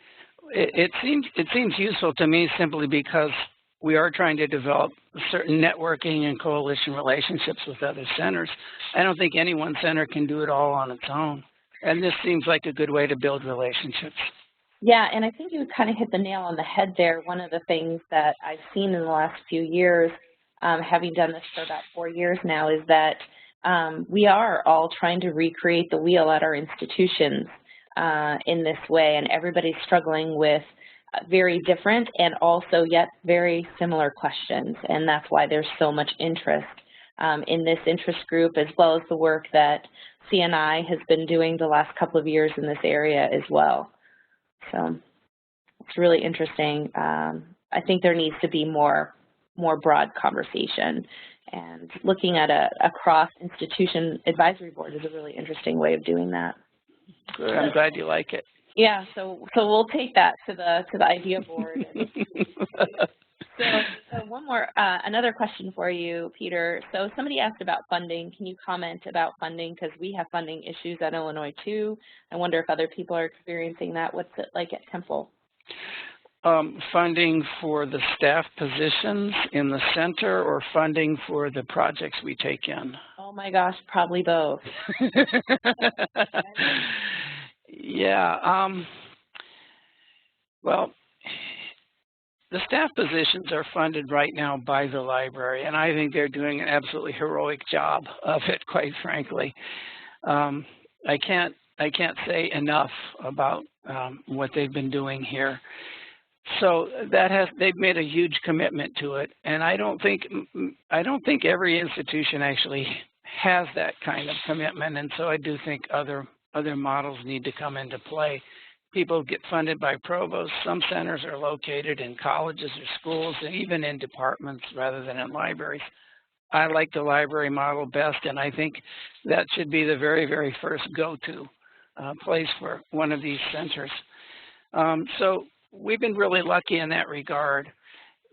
It seems useful to me simply because we are trying to develop certain networking and coalition relationships with other centers. I don't think any one center can do it all on its own. And this seems like a good way to build relationships. Yeah, and I think you kind of hit the nail on the head there. One of the things that I've seen in the last few years, having done this for about 4 years now, is that we are all trying to recreate the wheel at our institutions in this way, and everybody's struggling with very different and also yet very similar questions, and that's why there's so much interest in this interest group, as well as the work that CNI has been doing the last couple of years in this area as well. So it's really interesting. I think there needs to be more broad conversation, and looking at a cross-institution advisory board is a really interesting way of doing that. Good. I'm glad you like it. Yeah, so we'll take that to the idea board. So one more, another question for you, Peter. So somebody asked about funding. Can you comment about funding? Because we have funding issues at Illinois too. I wonder if other people are experiencing that. What's it like at Temple? Funding for the staff positions in the center, or funding for the projects we take in? Oh my gosh, probably both. Yeah, well, the staff positions are funded right now by the library, and I think they're doing an absolutely heroic job of it, quite frankly. I can't say enough about what they've been doing here. So they've made a huge commitment to it, and I don't think every institution actually has that kind of commitment, and so I do think other models need to come into play. People get funded by provosts. Some centers are located in colleges or schools, and even in departments rather than in libraries. I like the library model best, and I think that should be the very, very first go-to place for one of these centers. So we've been really lucky in that regard.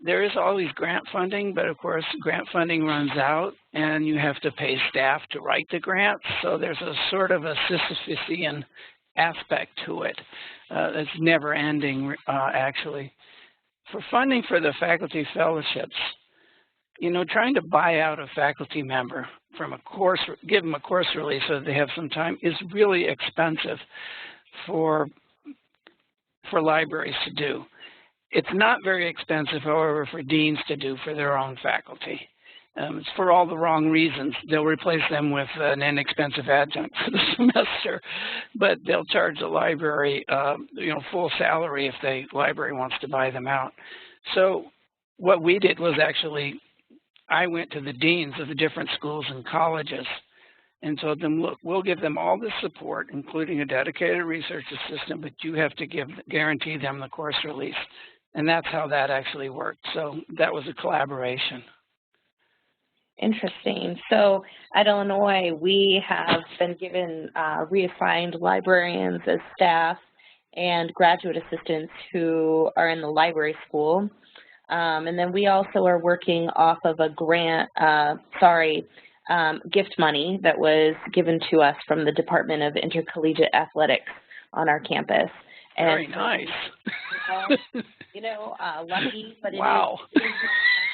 There is always grant funding, but of course grant funding runs out and you have to pay staff to write the grants. So there's a sort of a Sisyphean aspect to it. It's never ending, actually. For funding for the faculty fellowships, you know, trying to buy out a faculty member from a course, give them a course release so that they have some time, is really expensive for libraries to do. It's not very expensive, however, for deans to do for their own faculty. It's for all the wrong reasons. They'll replace them with an inexpensive adjunct for the semester, but they'll charge the library, you know, full salary if the library wants to buy them out. So what we did was actually, I went to the deans of the different schools and colleges and told them, look, we'll give them all the support, including a dedicated research assistant, but you have to guarantee them the course release. And that's how that actually worked. So that was a collaboration. Interesting. So at Illinois, we have been given reassigned librarians as staff and graduate assistants who are in the library school. And then we also are working off of a grant, gift money that was given to us from the Department of Intercollegiate Athletics on our campus. And very nice. Lucky, but wow. It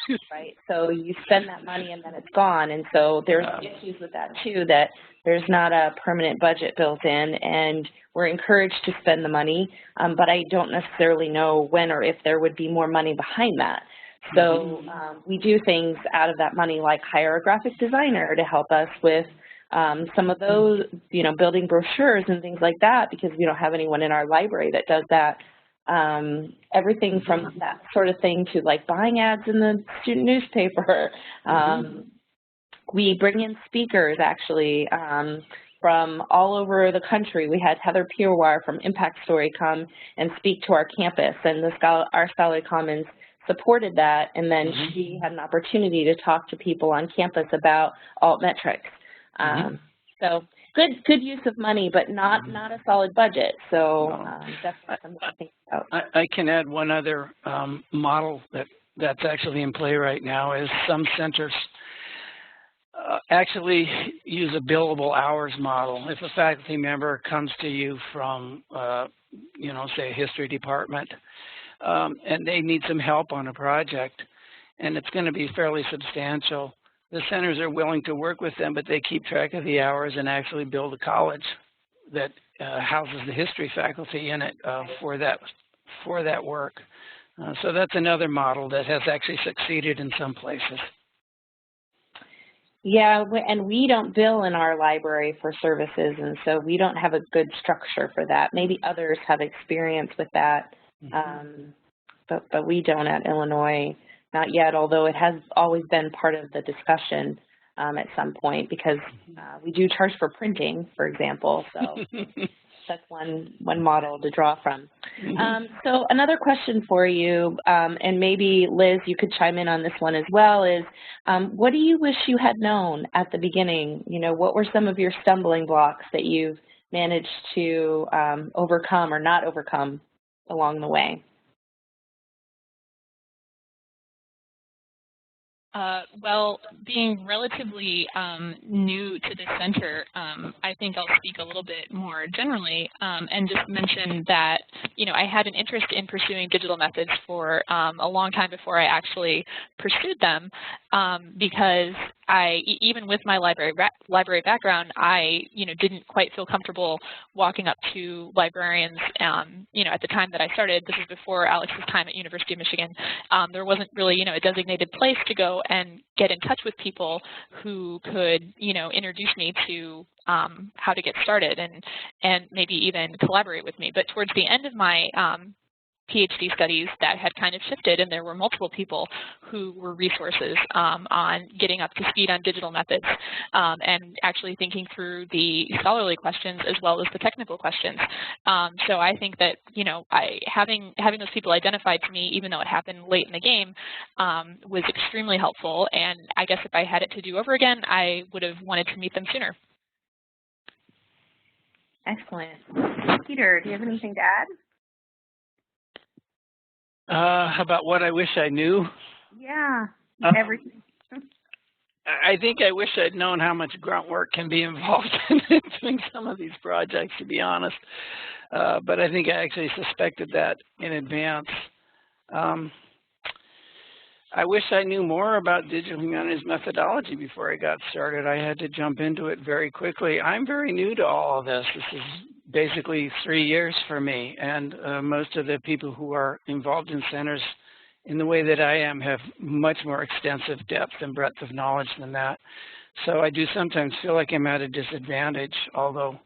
is right. So you spend that money and then it's gone. And so there's issues with that too, that there's not a permanent budget built in, and we're encouraged to spend the money, but I don't necessarily know when or if there would be more money behind that. So we do things out of that money, like hire a graphic designer to help us with some of those, building brochures and things like that, because we don't have anyone in our library that does that everything from that sort of thing to like buying ads in the student newspaper. We bring in speakers actually from all over the country. We had Heather Peerwire from Impact Story come and speak to our campus, and our Scholarly Commons supported that, and then she had an opportunity to talk to people on campus about altmetrics. So good use of money, but not a solid budget. So definitely something to think about. I can add one other model that's actually in play right now is some centers actually use a billable hours model. If a faculty member comes to you from, say a history department, and they need some help on a project, and it's going to be fairly substantial, the centers are willing to work with them, but they keep track of the hours and actually build a college that houses the history faculty in it for that work. So that's another model that has actually succeeded in some places. Yeah, and we don't bill in our library for services, and so we don't have a good structure for that. Maybe others have experience with that, but we don't at Illinois, not yet, although it has always been part of the discussion at some point, because we do charge for printing, for example, so that's one model to draw from. So another question for you, and maybe Liz, you could chime in on this one as well, is what do you wish you had known at the beginning? What were some of your stumbling blocks that you've managed to overcome or not overcome along the way? Well, being relatively new to the center, I think I'll speak a little bit more generally and just mention that, I had an interest in pursuing digital methods for a long time before I actually pursued them, because even with my library background, I, didn't quite feel comfortable walking up to librarians, at the time that I started. This is before Alex's time at University of Michigan. There wasn't really, a designated place to go and get in touch with people who could, introduce me to how to get started and maybe even collaborate with me. But towards the end of my PhD studies, that had kind of shifted, and there were multiple people who were resources on getting up to speed on digital methods and actually thinking through the scholarly questions as well as the technical questions. So I think that, having those people identified to me, even though it happened late in the game, was extremely helpful. And I guess if I had it to do over again, I would have wanted to meet them sooner. Excellent. Peter, do you have anything to add? About what I wish I knew? Yeah, everything. I think I wish I'd known how much grunt work can be involved in doing some of these projects, to be honest. But I think I actually suspected that in advance. I wish I knew more about digital humanities methodology before I got started. I had to jump into it very quickly. I'm very new to all of this. This is basically 3 years for me, and most of the people who are involved in centers in the way that I am have much more extensive depth and breadth of knowledge than that. So I do sometimes feel like I'm at a disadvantage, although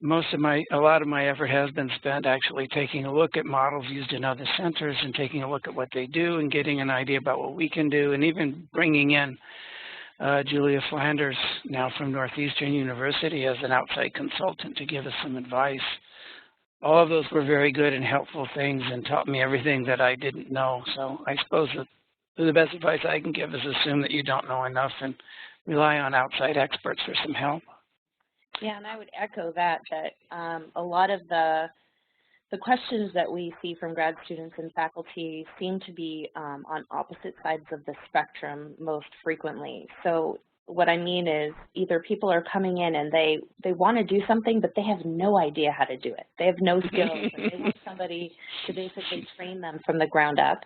a lot of my effort has been spent actually taking a look at models used in other centers and taking a look at what they do and getting an idea about what we can do, and even bringing in Julia Flanders, now from Northeastern University, as an outside consultant to give us some advice. All of those were very good and helpful things and taught me everything that I didn't know. So I suppose that the best advice I can give is assume that you don't know enough and rely on outside experts for some help. Yeah, and I would echo that a lot of the questions that we see from grad students and faculty seem to be on opposite sides of the spectrum most frequently. So what I mean is either people are coming in and they want to do something, but they have no idea how to do it. They have no skills, and they want somebody to basically train them from the ground up.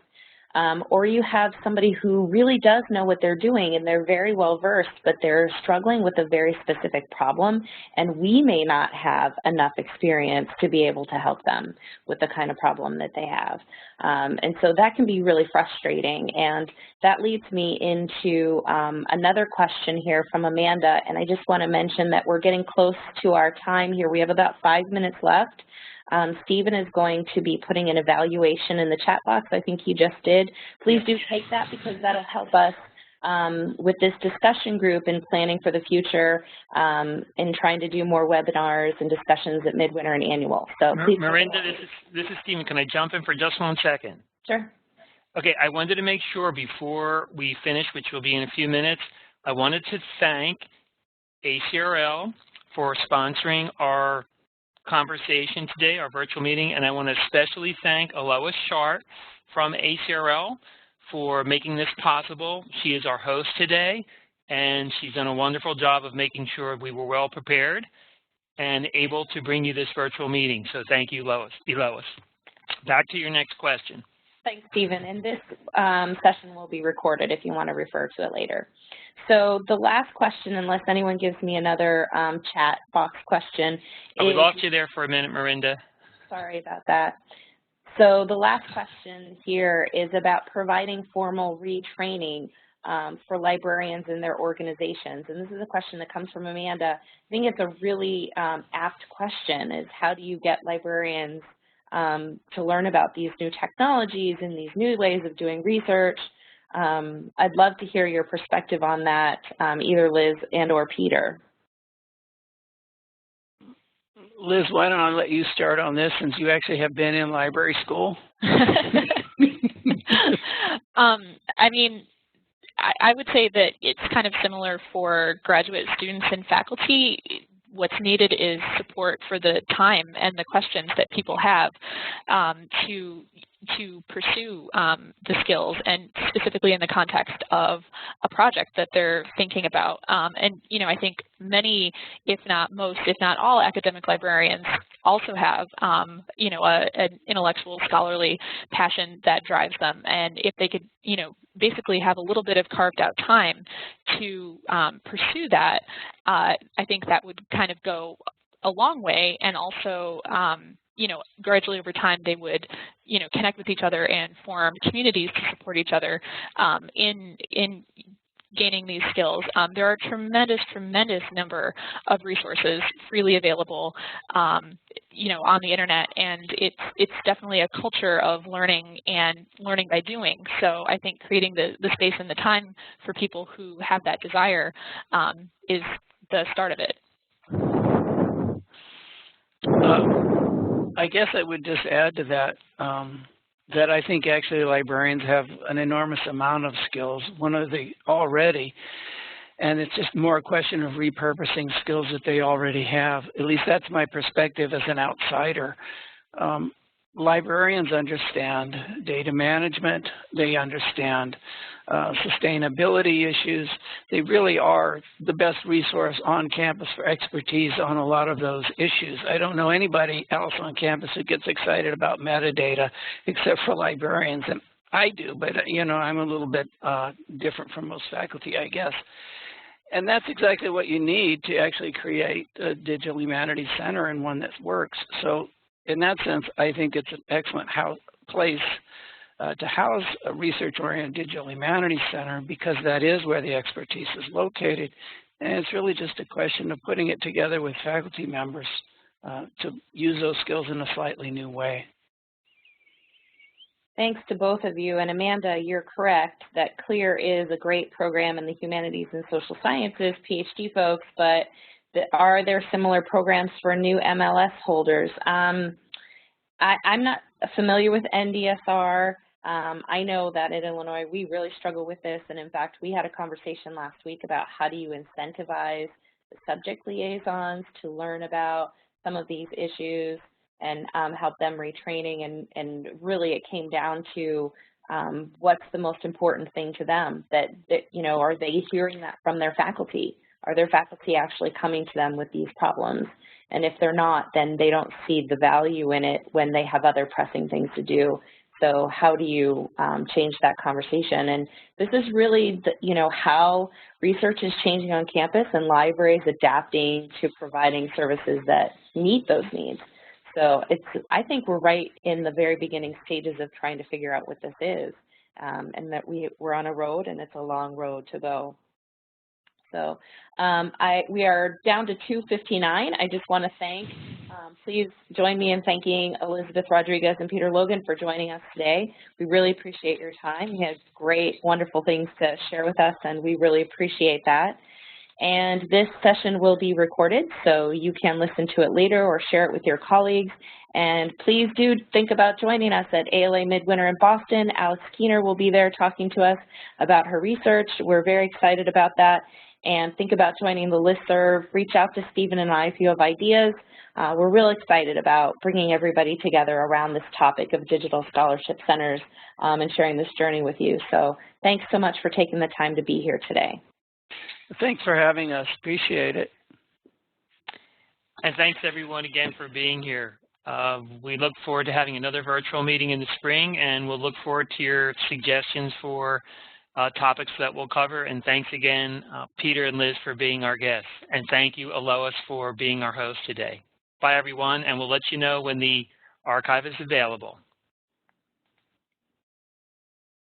Or you have somebody who really does know what they're doing and they're very well versed, but they're struggling with a very specific problem, and we may not have enough experience to be able to help them with the kind of problem that they have. And so that can be really frustrating, and that leads me into another question here from Amanda, and I just want to mention that we're getting close to our time here. We have about 5 minutes left. Stephen is going to be putting an evaluation in the chat box. I think he just did. Please do take that because that'll help us with this discussion group in planning for the future and trying to do more webinars and discussions at midwinter and annual. So please. Miranda, this is Stephen. Can I jump in for just 1 second? Sure. Okay, I wanted to make sure before we finish, which will be in a few minutes, I wanted to thank ACRL for sponsoring our conversation today, our virtual meeting, and I want to especially thank Alois Chart from ACRL for making this possible. She is our host today, and she's done a wonderful job of making sure we were well prepared and able to bring you this virtual meeting. So thank you, Lois. Back to your next question. Thanks, Stephen. And this session will be recorded if you want to refer to it later. So the last question, unless anyone gives me another chat box question. We lost you there for a minute, Miranda. Sorry about that. So the last question here is about providing formal retraining for librarians in their organizations. And this is a question that comes from Amanda. I think it's a really apt question, is how do you get librarians to learn about these new technologies and these new ways of doing research? I'd love to hear your perspective on that, either Liz and or Peter. Liz, why don't I let you start on this since you actually have been in library school? I mean, I would say that it's kind of similar for graduate students and faculty. What's needed is support for the time and the questions that people have to pursue the skills, and specifically in the context of a project that they're thinking about. And, you know, I think many, if not most, if not all academic librarians also have, you know, an intellectual scholarly passion that drives them. And if they could, you know, basically have a little bit of carved out time to pursue that, I think that would kind of go a long way. And also, you know, gradually over time, they would, you know, connect with each other and form communities to support each other in gaining these skills. There are tremendous number of resources freely available, you know, on the internet, and it's definitely a culture of learning and learning by doing. So I think creating the space and the time for people who have that desire is the start of it. I guess I would just add to that that I think actually librarians have an enormous amount of skills, already, and it's just more a question of repurposing skills that they already have. At least that's my perspective as an outsider. Librarians understand data management, they understand sustainability issues. They really are the best resource on campus for expertise on a lot of those issues. I don't know anybody else on campus who gets excited about metadata except for librarians, and I do, but you know, I'm a little bit different from most faculty, I guess. And that's exactly what you need to actually create a digital humanities center and one that works. So in that sense, I think it's an excellent place to house a research-oriented digital humanities center, because that is where the expertise is located. And it's really just a question of putting it together with faculty members to use those skills in a slightly new way. Thanks to both of you. And Amanda, you're correct that CLEAR is a great program in the humanities and social sciences, PhD folks, but are there similar programs for new MLS holders? I'm not familiar with NDSR. I know that in Illinois, we really struggle with this. And in fact, we had a conversation last week about how do you incentivize the subject liaisons to learn about some of these issues and help them retraining. And really it came down to what's the most important thing to them, that, you know, are they hearing that from their faculty? Are their faculty actually coming to them with these problems? And if they're not, then they don't see the value in it when they have other pressing things to do. So how do you change that conversation? And this is really, you know, how research is changing on campus and libraries adapting to providing services that meet those needs. So I think we're right in the very beginning stages of trying to figure out what this is, and that we're on a road, and it's a long road to go. So we are down to 2:59. I just want to thank Please join me in thanking Elizabeth Rodriguez and Peter Logan for joining us today. We really appreciate your time. You had great, wonderful things to share with us, and we really appreciate that. And this session will be recorded, so you can listen to it later or share it with your colleagues. And please do think about joining us at ALA Midwinter in Boston. Alex Keener will be there talking to us about her research. We're very excited about that. And think about joining the listserv. Reach out to Stephen and I if you have ideas. We're real excited about bringing everybody together around this topic of digital scholarship centers and sharing this journey with you. So thanks so much for taking the time to be here today. Thanks for having us. Appreciate it. And thanks everyone again for being here. We look forward to having another virtual meeting in the spring, and we'll look forward to your suggestions for topics that we'll cover. And thanks again, Peter and Liz, for being our guests. And thank you, Alois, for being our host today. Bye, everyone, and we'll let you know when the archive is available.